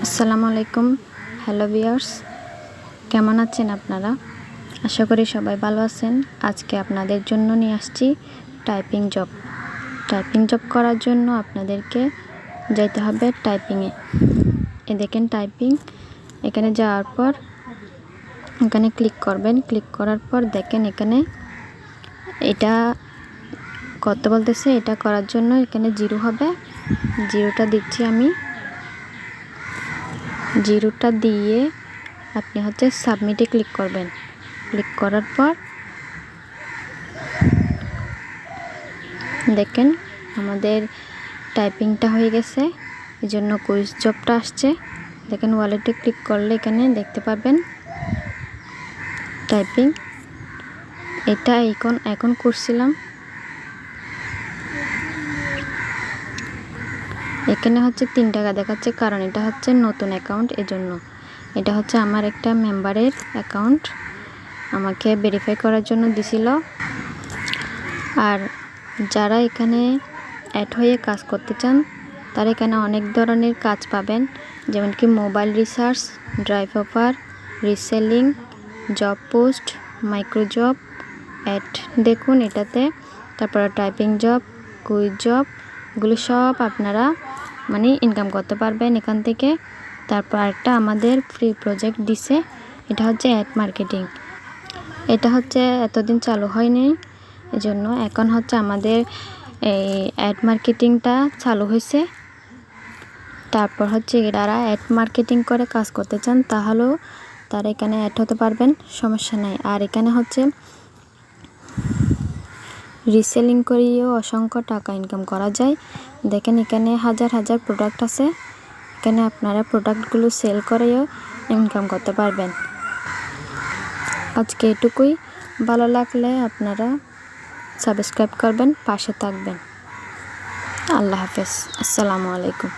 আসসালামু আলাইকুম। Hello viewers, কেমন আছেন আপনারা? আশা করি সবাই ভালো আছেন। আজকে আপনাদের জন্য নিয়ে আসছি টাইপিং জব করার জন্য আপনাদেরকে যেতে হবে টাইপিংয়ে। দেখেন টাইপিং, এখানে যাওয়ার পর এখানে ক্লিক করবেন। ক্লিক করার পর দেখেন এখানে এটা করতে বলতেছে। এটা করার জন্য এখানে 0 হবে, 0টা দিচ্ছি আমি। 0টা দিয়ে আপনি সাবমিটে ক্লিক করবেন। ক্লিক করার পর দেখেন আমাদের টাইপিংটা হয়ে গেছে, এই জন্য কুইজ জবটা আসছে। দেখেন ওয়ালেটে ক্লিক করলে এখানে দেখতে পাবেন টাইপিং। এটা এখন করছিলাম। এখানে 3 টাকা দেখাচ্ছে, কারণ এটা নতুন অ্যাকাউন্ট, এজন্য। এটা আমার একটা মেম্বারের অ্যাকাউন্ট, আমাকে ভেরিফাই করার জন্য দিছিল। আর যারা এখানে অ্যাড হয়ে কাজ করতে চান তারা এখানে অনেক ধরনের কাজ পাবেন, যেমন কি mobile research, drive offer, reselling, job post, micro job, ad দেখুন এটাতে, তারপর টাইপিং জব, কুইজ জব, এগুলো সব আপনারা ইনকাম করতে পারবেন এখান থেকে। তারপর একটা আমাদের ফ্রি প্রজেক্ট দিছে, এটা অ্যাড মার্কেটিং। এটা এতদিন চালু হয়নি, এজন্য এখন আমাদের এই অ্যাড মার্কেটিংটা চালু হয়েছে। তারপর যারা অ্যাড মার্কেটিং করে কাজ করতে চান তাহলেও তারা এখানে অ্যাড হতে পারবেন, সমস্যা নাই। আর এখানে রিসেলিং করিয়েও অসংখ্য টাকা ইনকাম করা যায়। দেখেন এখানে হাজার হাজার প্রোডাক্ট আছে, এখানে আপনারা প্রোডাক্টগুলো সেল করেও ইনকাম করতে পারবেন। আজকে এটুকুই। ভালো লাগলে আপনারা সাবস্ক্রাইব করবেন, পাশে থাকবেন। আল্লাহ হাফেজ, আসসালামু আলাইকুম।